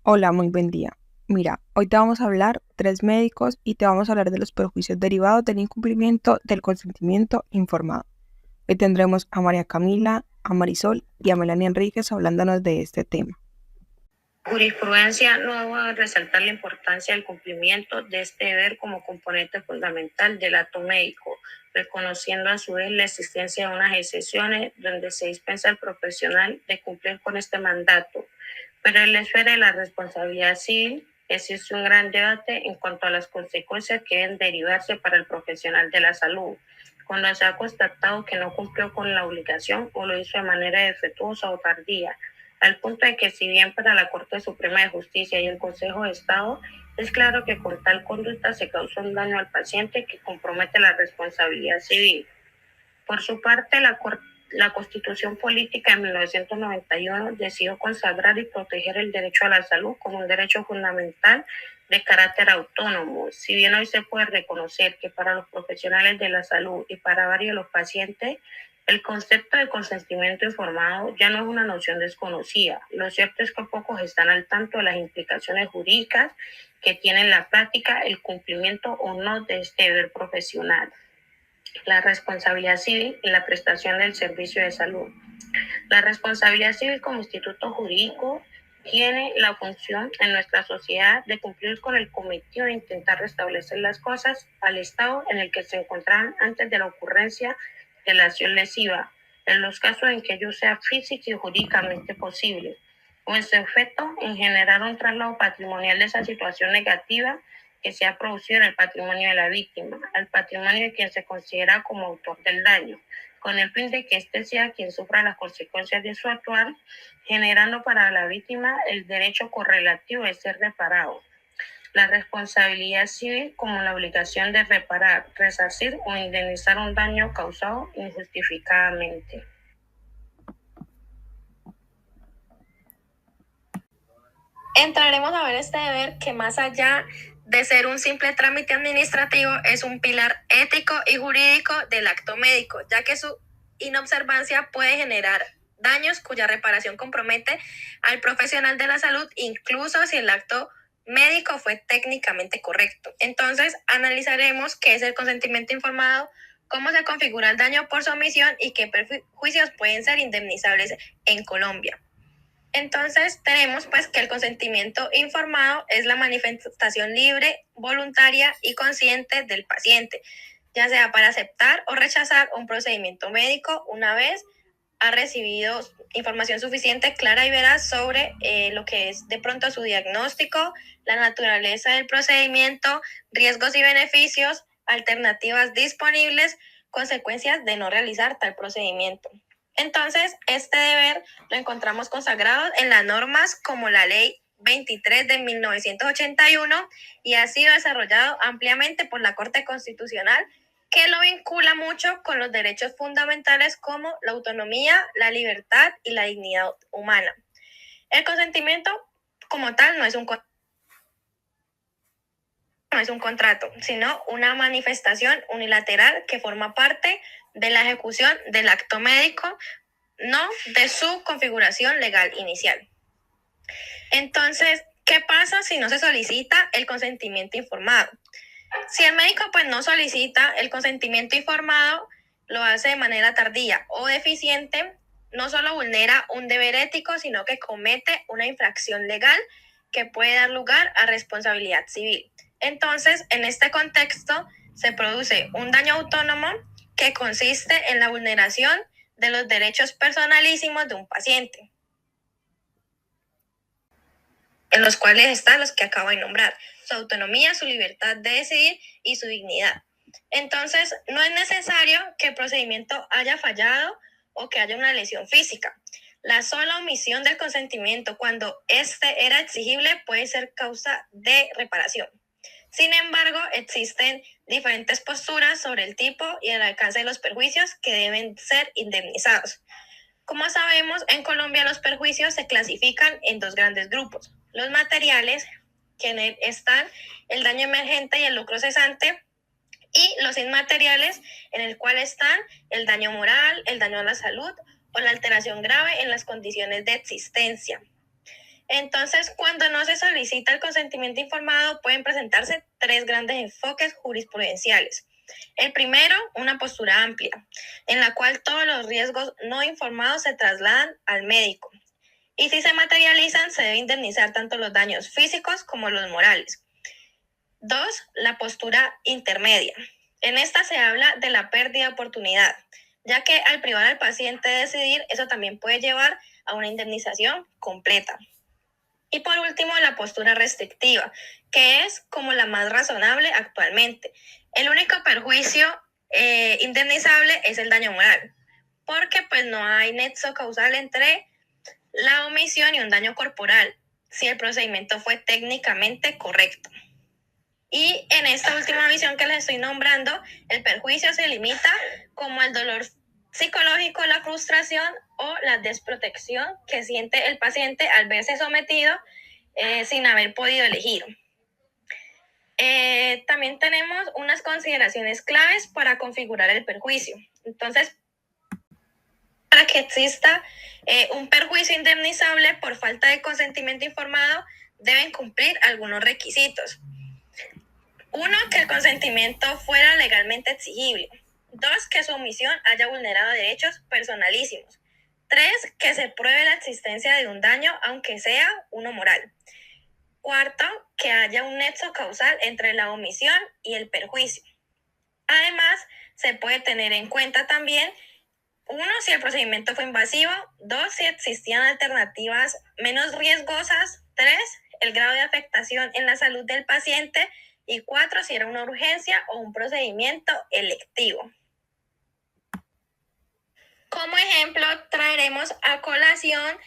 Hola, muy buen día. Mira, hoy te vamos a hablar tres médicos y te vamos a hablar de los perjuicios derivados del incumplimiento del consentimiento informado. Hoy tendremos a María Camila, a Marisol y a Melanie Enríquez hablándonos de este tema. Jurisprudencia no va a resaltar la importancia del cumplimiento de este deber como componente fundamental del acto médico, reconociendo a su vez la existencia de unas excepciones donde se dispensa al profesional de cumplir con este mandato. Pero en la esfera de la responsabilidad civil existe un gran debate en cuanto a las consecuencias que deben derivarse para el profesional de la salud, cuando se ha constatado que no cumplió con la obligación o lo hizo de manera defectuosa o tardía, al punto de que si bien para la Corte Suprema de Justicia y el Consejo de Estado es claro que con tal conducta se causó un daño al paciente que compromete la responsabilidad civil. Por su parte, la Constitución Política de 1991 decidió consagrar y proteger el derecho a la salud como un derecho fundamental de carácter autónomo. Si bien hoy se puede reconocer que para los profesionales de la salud y para varios de los pacientes, el concepto de consentimiento informado ya no es una noción desconocida. Lo cierto es que pocos están al tanto de las implicaciones jurídicas que tiene en la práctica el cumplimiento o no de este deber profesional. La responsabilidad civil y la prestación del servicio de salud. La responsabilidad civil como instituto jurídico tiene la función en nuestra sociedad de cumplir con el cometido de intentar restablecer las cosas al estado en el que se encontraban antes de la ocurrencia de la acción lesiva, en los casos en que ello sea física y jurídicamente posible, o en su efecto en generar un traslado patrimonial de esa situación negativa que se ha producido en el patrimonio de la víctima, al patrimonio de quien se considera como autor del daño, con el fin de que éste sea quien sufra las consecuencias de su actuar, generando para la víctima el derecho correlativo de ser reparado. La responsabilidad civil como la obligación de reparar, resarcir o indemnizar un daño causado injustificadamente. Entraremos a ver este deber que más allá de ser un simple trámite administrativo es un pilar ético y jurídico del acto médico, ya que su inobservancia puede generar daños cuya reparación compromete al profesional de la salud, incluso si el acto médico fue técnicamente correcto. Entonces, analizaremos qué es el consentimiento informado, cómo se configura el daño por su omisión y qué perjuicios pueden ser indemnizables en Colombia. Entonces tenemos pues que el consentimiento informado es la manifestación libre, voluntaria y consciente del paciente, ya sea para aceptar o rechazar un procedimiento médico una vez ha recibido información suficiente, clara y veraz sobre lo que es de pronto su diagnóstico, la naturaleza del procedimiento, riesgos y beneficios, alternativas disponibles, consecuencias de no realizar tal procedimiento. Entonces, este deber lo encontramos consagrado en las normas como la Ley 23 de 1981 y ha sido desarrollado ampliamente por la Corte Constitucional, que lo vincula mucho con los derechos fundamentales como la autonomía, la libertad y la dignidad humana. El consentimiento como tal no es un contrato, sino una manifestación unilateral que forma parte de la ejecución del acto médico, no de su configuración legal inicial. Entonces, ¿qué pasa si no se solicita el consentimiento informado? Si el médico pues no solicita el consentimiento informado, lo hace de manera tardía o deficiente, no solo vulnera un deber ético, sino que comete una infracción legal que puede dar lugar a responsabilidad civil. Entonces, en este contexto, se produce un daño autónomo que consiste en la vulneración de los derechos personalísimos de un paciente, en los cuales están los que acabo de nombrar: su autonomía, su libertad de decidir y su dignidad. Entonces, no es necesario que el procedimiento haya fallado o que haya una lesión física. La sola omisión del consentimiento cuando éste era exigible puede ser causa de reparación. Sin embargo, existen diferentes posturas sobre el tipo y el alcance de los perjuicios que deben ser indemnizados. Como sabemos, en Colombia los perjuicios se clasifican en dos grandes grupos: los materiales, que en él están el daño emergente y el lucro cesante, y los inmateriales, en el cual están el daño moral, el daño a la salud o la alteración grave en las condiciones de existencia. Entonces, cuando no se solicita el consentimiento informado, pueden presentarse tres grandes enfoques jurisprudenciales. El primero, una postura amplia, en la cual todos los riesgos no informados se trasladan al médico. Y si se materializan, se debe indemnizar tanto los daños físicos como los morales. Dos, la postura intermedia. En esta se habla de la pérdida de oportunidad, ya que al privar al paciente de decidir, eso también puede llevar a una indemnización completa. Y por último, la postura restrictiva, que es como la más razonable actualmente. El único perjuicio indemnizable es el daño moral, porque pues no hay nexo causal entre la omisión y un daño corporal, si el procedimiento fue técnicamente correcto. Y en esta última visión que les estoy nombrando, el perjuicio se limita como el dolor psicológico, la frustración o la desprotección que siente el paciente al verse sometido sin haber podido elegir. También tenemos unas consideraciones claves para configurar el perjuicio. Entonces, para que exista un perjuicio indemnizable por falta de consentimiento informado, deben cumplir algunos requisitos. Uno, que el consentimiento fuera legalmente exigible. Dos, que su omisión haya vulnerado derechos personalísimos. Tres, que se pruebe la existencia de un daño, aunque sea uno moral. Cuarto, que haya un nexo causal entre la omisión y el perjuicio. Además, se puede tener en cuenta también, uno, si el procedimiento fue invasivo. Dos, si existían alternativas menos riesgosas. Tres, el grado de afectación en la salud del paciente. Y cuatro, si era una urgencia o un procedimiento electivo. Como ejemplo, traeremos a colación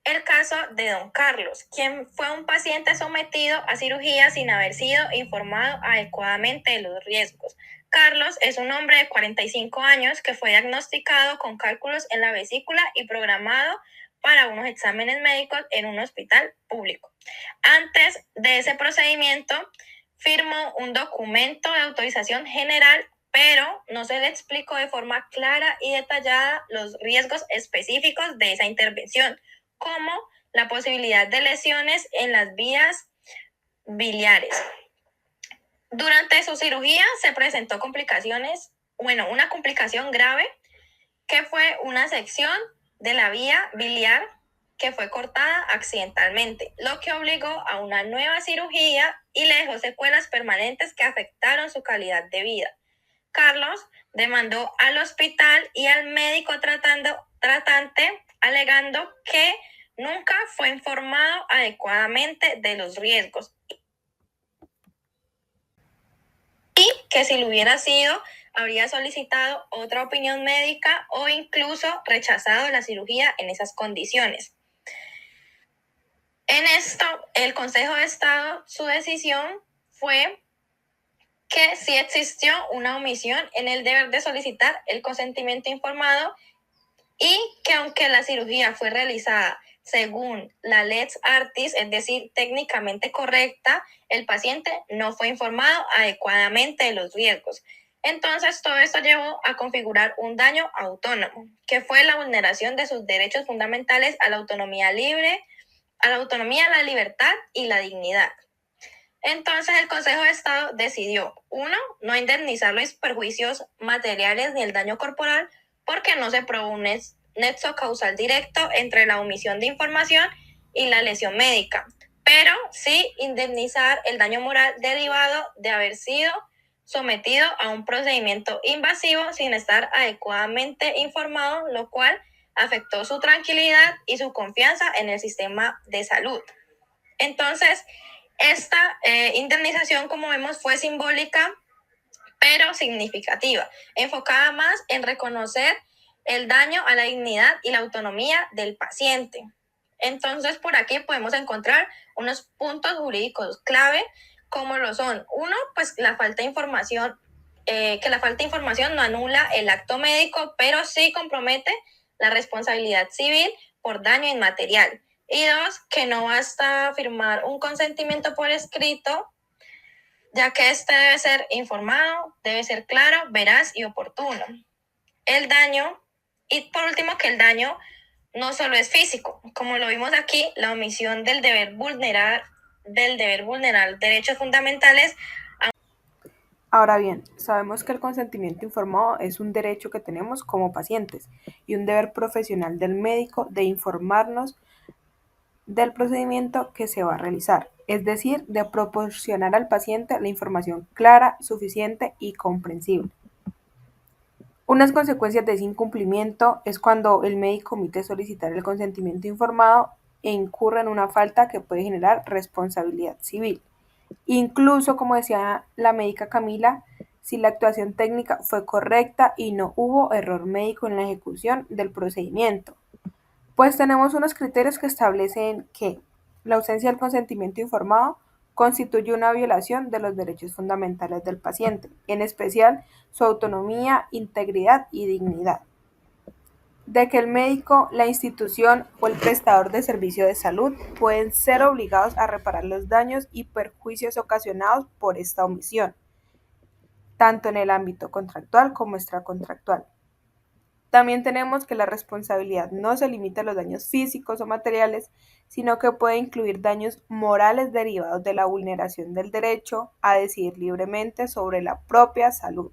el caso de don Carlos, quien fue un paciente sometido a cirugía sin haber sido informado adecuadamente de los riesgos. Carlos es un hombre de 45 años que fue diagnosticado con cálculos en la vesícula y programado para unos exámenes médicos en un hospital público. Antes de ese procedimiento, firmó un documento de autorización general, pero no se le explicó de forma clara y detallada los riesgos específicos de esa intervención, como la posibilidad de lesiones en las vías biliares. Durante su cirugía se presentó una complicación grave, que fue una sección de la vía biliar que fue cortada accidentalmente, lo que obligó a una nueva cirugía y le dejó secuelas permanentes que afectaron su calidad de vida. Carlos demandó al hospital y al médico tratante, alegando que nunca fue informado adecuadamente de los riesgos y que si lo hubiera sido, habría solicitado otra opinión médica o incluso rechazado la cirugía en esas condiciones. En esto, el Consejo de Estado, su decisión fue que sí existió una omisión en el deber de solicitar el consentimiento informado y que aunque la cirugía fue realizada según la lex artis, es decir, técnicamente correcta, el paciente no fue informado adecuadamente de los riesgos. Entonces, todo esto llevó a configurar un daño autónomo, que fue la vulneración de sus derechos fundamentales a la autonomía libre, a la autonomía, la libertad y la dignidad. Entonces, el Consejo de Estado decidió, uno, no indemnizar los perjuicios materiales ni el daño corporal, porque no se probó un nexo causal directo entre la omisión de información y la lesión médica, pero sí indemnizar el daño moral derivado de haber sido sometido a un procedimiento invasivo sin estar adecuadamente informado, lo cual afectó su tranquilidad y su confianza en el sistema de salud. Entonces, esta indemnización, como vemos, fue simbólica, pero significativa, enfocada más en reconocer el daño a la dignidad y la autonomía del paciente. Entonces, por aquí podemos encontrar unos puntos jurídicos clave, como lo son, uno, pues la falta de información, que la falta de información no anula el acto médico, pero sí compromete la responsabilidad civil por daño inmaterial. Y dos, que no basta firmar un consentimiento por escrito, ya que este debe ser informado, debe ser claro, veraz y oportuno. El daño, y por último, que el daño no solo es físico. Como lo vimos aquí, la omisión del deber vulnerar derechos fundamentales. Ahora bien, sabemos que el consentimiento informado es un derecho que tenemos como pacientes y un deber profesional del médico de informarnos del procedimiento que se va a realizar, es decir, de proporcionar al paciente la información clara, suficiente y comprensible. Unas consecuencias de ese incumplimiento es cuando el médico omite solicitar el consentimiento informado e incurre en una falta que puede generar responsabilidad civil. Incluso, como decía la médica Camila, si la actuación técnica fue correcta y no hubo error médico en la ejecución del procedimiento. Pues tenemos unos criterios que establecen que la ausencia del consentimiento informado constituye una violación de los derechos fundamentales del paciente, en especial su autonomía, integridad y dignidad. De que el médico, la institución o el prestador de servicio de salud pueden ser obligados a reparar los daños y perjuicios ocasionados por esta omisión, tanto en el ámbito contractual como extracontractual. También tenemos que la responsabilidad no se limita a los daños físicos o materiales, sino que puede incluir daños morales derivados de la vulneración del derecho a decidir libremente sobre la propia salud.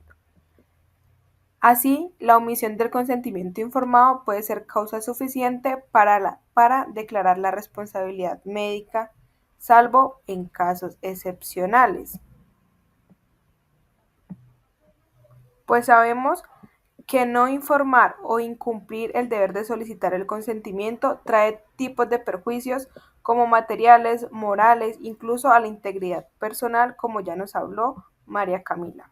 Así, la omisión del consentimiento informado puede ser causa suficiente para declarar la responsabilidad médica, salvo en casos excepcionales. Pues sabemos que no informar o incumplir el deber de solicitar el consentimiento trae tipos de perjuicios como materiales, morales, incluso a la integridad personal, como ya nos habló María Camila.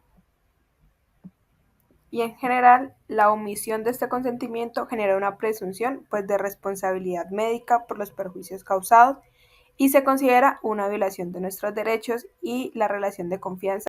Y en general, la omisión de este consentimiento genera una presunción pues, de responsabilidad médica por los perjuicios causados y se considera una violación de nuestros derechos y la relación de confianza